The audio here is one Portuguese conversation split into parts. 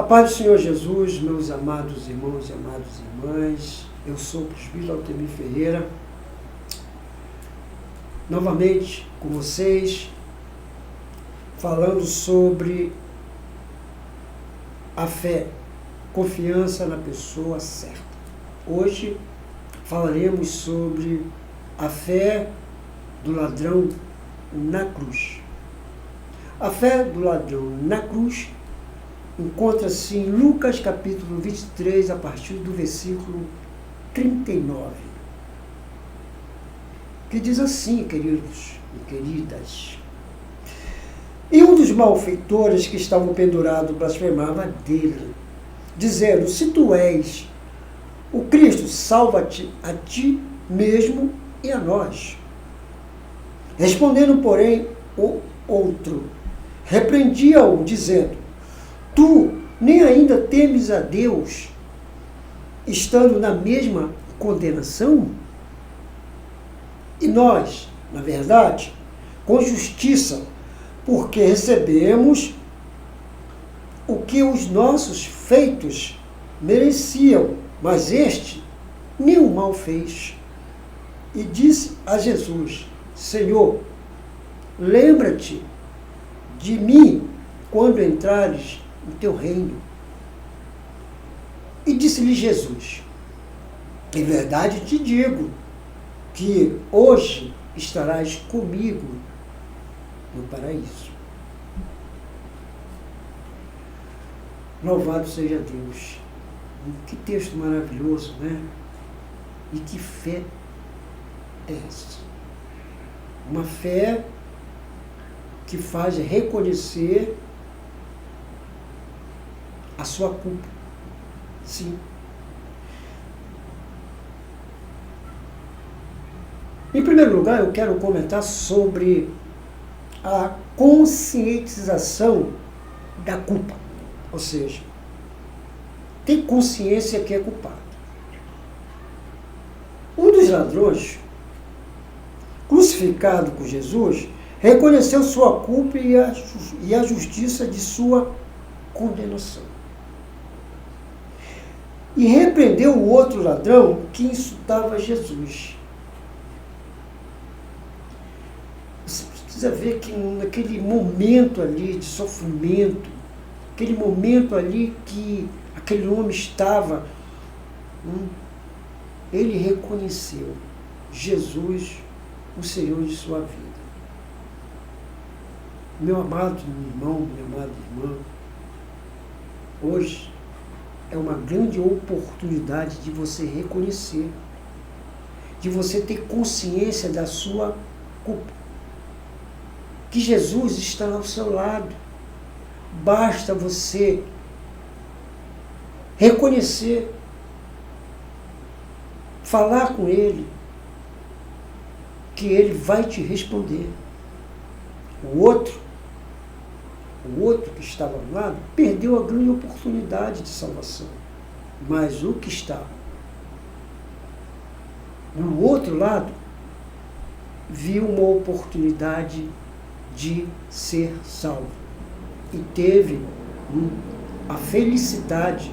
paz do Senhor Jesus, meus amados irmãos e amadas irmãs, eu sou o presbítero Altemir Ferreira, novamente com vocês, falando sobre a fé, confiança na pessoa certa. Hoje falaremos sobre a fé do ladrão na cruz. A fé do ladrão na cruz encontra-se em Lucas capítulo 23, a partir do versículo 39, que diz assim, queridos e queridas: e um dos malfeitores que estavam pendurados blasfemava dele, dizendo: se tu és o Cristo, salva-te a ti mesmo e a nós. Respondendo, porém, o outro repreendia-o, dizendo: tu nem ainda temes a Deus, estando na mesma condenação? E nós, na verdade, com justiça, porque recebemos o que os nossos feitos mereciam, mas este nenhum mal fez. E disse a Jesus: Senhor, lembra-te de mim quando entrares no teu reino. E disse-lhe Jesus: em verdade te digo que hoje estarás comigo no paraíso. Louvado seja Deus. Que texto maravilhoso, né? E que fé é essa? Uma fé que faz reconhecer a sua culpa. Sim. Em primeiro lugar, eu quero comentar sobre a conscientização da culpa. Ou seja, ter consciência que é culpado. Um dos ladrões, crucificado por Jesus, reconheceu sua culpa e a justiça de sua condenação. E repreendeu o outro ladrão que insultava Jesus. Você precisa ver que naquele momento ali de sofrimento, aquele momento ali que aquele homem estava, ele reconheceu Jesus, o Senhor de sua vida. Meu amado irmão, minha amada irmã, hoje é uma grande oportunidade de você reconhecer, de você ter consciência da sua culpa, que Jesus está ao seu lado. Basta você reconhecer, falar com Ele, que Ele vai te responder. O outro que estava ao lado perdeu a grande oportunidade de salvação. Mas o que está no outro lado viu uma oportunidade de ser salvo. E teve a felicidade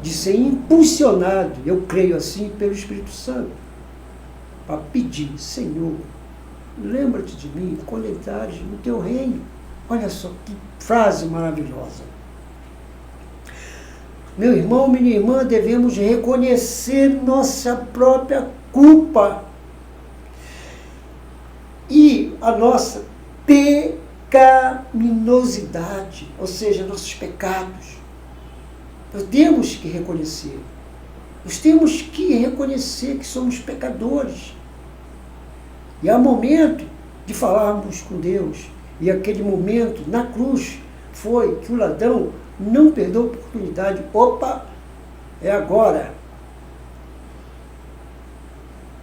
de ser impulsionado, eu creio assim, pelo Espírito Santo, para pedir: Senhor, lembra-te de mim quando entrares no teu reino. Olha só que frase maravilhosa. Meu irmão, minha irmã, devemos reconhecer nossa própria culpa e a nossa pecaminosidade, ou seja, nossos pecados. Nós temos que reconhecer. Nós temos que reconhecer que somos pecadores. E há momento de falarmos com Deus. E aquele momento, na cruz, foi que o ladrão não perdeu a oportunidade. Opa, é agora.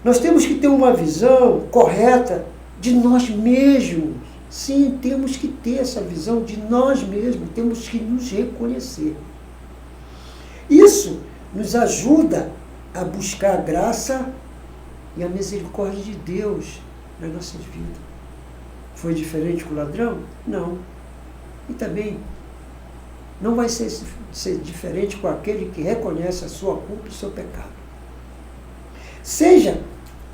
Nós temos que ter uma visão correta de nós mesmos. Sim, temos que ter essa visão de nós mesmos. Temos que nos reconhecer. Isso nos ajuda a buscar a graça e a misericórdia de Deus nas nossas vidas. Foi diferente com o ladrão? Não. E também não vai ser diferente com aquele que reconhece a sua culpa e o seu pecado. Seja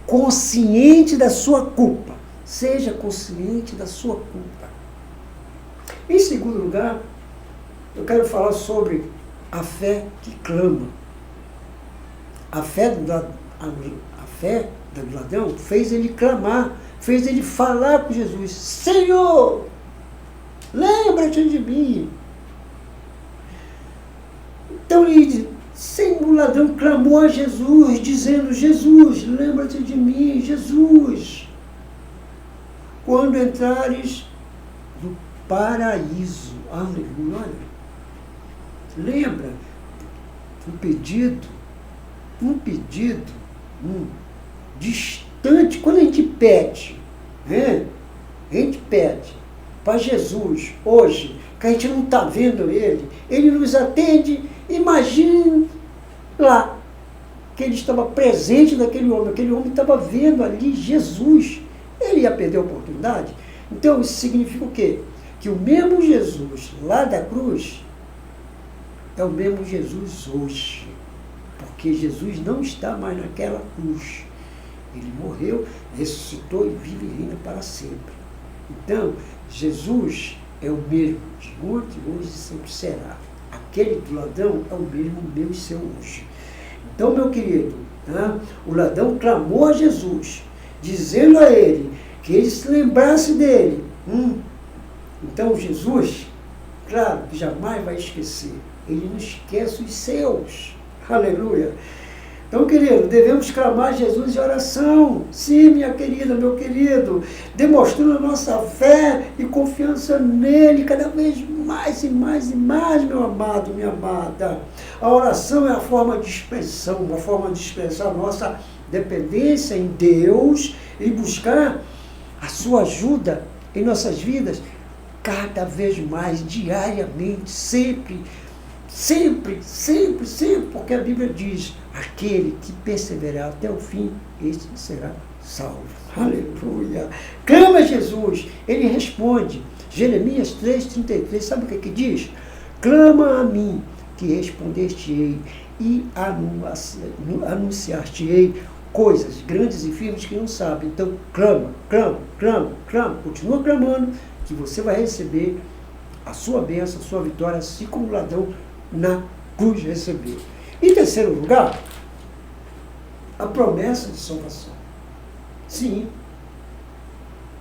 consciente da sua culpa. Seja consciente da sua culpa. Em segundo lugar, eu quero falar sobre a fé que clama. A fé do ladrão fez ele clamar, fez ele falar com Jesus: Senhor, lembra-te de mim. Então o ladrão clamou a Jesus, dizendo: Jesus, lembra-te de mim, Jesus, quando entrares no paraíso. Aleluia. Lembra um pedido distante. Quando a gente pede, né? A gente pede para Jesus hoje, que a gente não está vendo ele nos atende. Imagine lá que ele estava presente naquele homem, aquele homem estava vendo ali Jesus. Ele ia perder a oportunidade? Então isso significa o quê? Que o mesmo Jesus lá da cruz é o mesmo Jesus hoje. Porque Jesus não está mais naquela cruz. Ele morreu, ressuscitou e vive e reina para sempre. Então, Jesus é o mesmo de ontem, hoje e sempre será. Aquele do ladrão é o mesmo meu e seu hoje. Então, meu querido, o ladrão clamou a Jesus, dizendo a ele que ele se lembrasse dele. Então, Jesus, claro, que jamais vai esquecer. Ele não esquece os seus. Aleluia. Então, querido, devemos clamar a Jesus em oração. Sim, minha querida, meu querido, demonstrando a nossa fé e confiança nele cada vez mais e mais e mais, meu amado, minha amada. A oração é a forma de expressão, uma forma de expressar a nossa dependência em Deus e buscar a sua ajuda em nossas vidas cada vez mais, diariamente, sempre, porque a Bíblia diz: aquele que perseverar até o fim, este será salvo. Aleluia! Clama a Jesus, ele responde. Jeremias 3,33, sabe o que diz? Clama a mim, que respondeste-ei, e anunciar-te-ei coisas grandes e firmes que não sabem. Então, clama, continua clamando, que você vai receber a sua bênção, a sua vitória, assim como o ladrão na cruz recebeu. Em terceiro lugar, a promessa de salvação. Sim,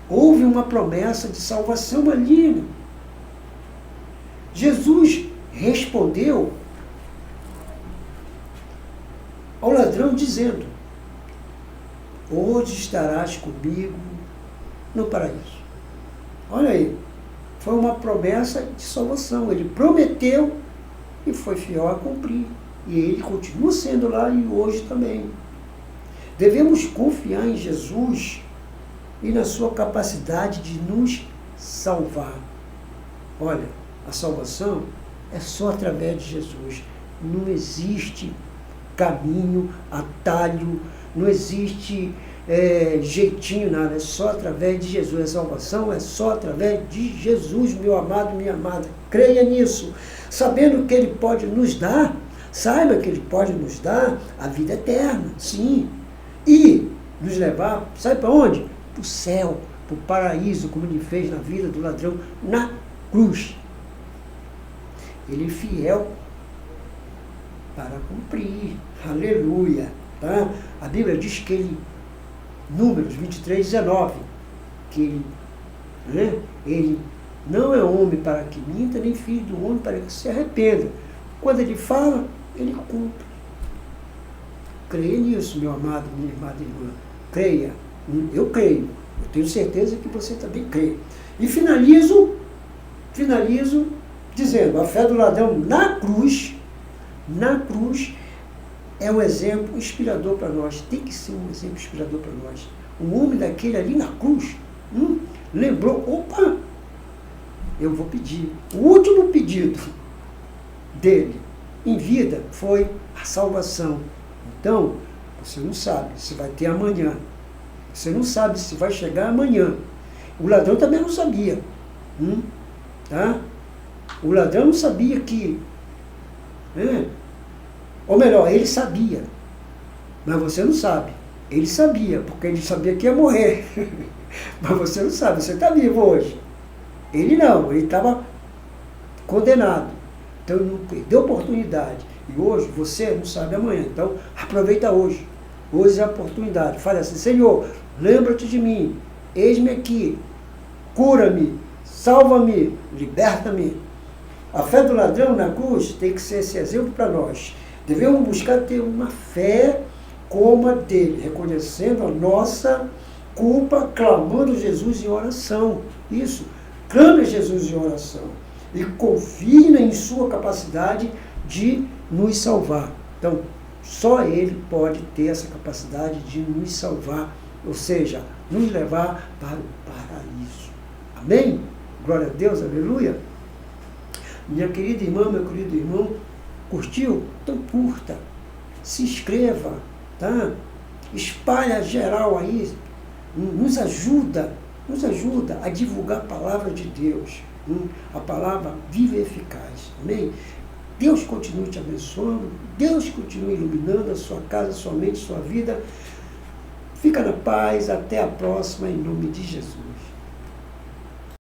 houve uma promessa de salvação ali. Jesus respondeu ao ladrão dizendo: hoje estarás comigo no paraíso. Olha aí, foi uma promessa de salvação. Ele prometeu e foi fiel a cumprir. E ele continua sendo lá e hoje também. Devemos confiar em Jesus e na sua capacidade de nos salvar. Olha, a salvação é só através de Jesus. Não existe caminho, atalho, não existe jeitinho, nada. É só através de Jesus. A salvação é só através de Jesus, meu amado, minha amada. Creia nisso. Sabendo que ele pode nos dar, saiba que ele pode nos dar a vida eterna, sim. E nos levar, sabe para onde? Para o céu, para o paraíso, como ele fez na vida do ladrão na cruz. Ele é fiel para cumprir. Aleluia. Tá? A Bíblia diz que ele, Números 23:19, que ele não é homem para que minta, nem filho do homem para que se arrependa. Quando ele fala, ele cumpre. Creia nisso, meu amado, minha amada irmã. Creia. Eu creio. Eu tenho certeza que você também crê. E finalizo dizendo: a fé do ladrão na cruz é um exemplo inspirador para nós. Tem que ser um exemplo inspirador para nós. O homem daquele ali na cruz lembrou: opa, eu vou pedir. O último pedido dele em vida foi a salvação. Então, você não sabe se vai ter amanhã. Você não sabe se vai chegar amanhã. O ladrão também não sabia. Tá? O ladrão não sabia que... Ou melhor, ele sabia. Mas você não sabe. Ele sabia, porque ele sabia que ia morrer. Mas você não sabe, você está vivo hoje. Ele não, ele estava condenado. Então ele não perdeu a oportunidade. E hoje você não sabe amanhã. Então aproveita hoje. Hoje é a oportunidade. Fale assim: Senhor, lembra-te de mim. Eis-me aqui. Cura-me. Salva-me. Liberta-me. A fé do ladrão na cruz tem que ser esse exemplo para nós. Devemos buscar ter uma fé como a dele, reconhecendo a nossa culpa, clamando Jesus em oração. Isso. Clame a Jesus em oração. E confie em sua capacidade de nos salvar. Então, só Ele pode ter essa capacidade de nos salvar, ou seja, nos levar para o paraíso. Amém? Glória a Deus, aleluia. Minha querida irmã, meu querido irmão, curtiu? Então curta, se inscreva, tá? Espalha geral aí, nos ajuda a divulgar a palavra de Deus, a palavra viva e eficaz. Amém? Deus continue te abençoando, Deus continue iluminando a sua casa, sua mente, sua vida. Fica na paz, até a próxima, em nome de Jesus.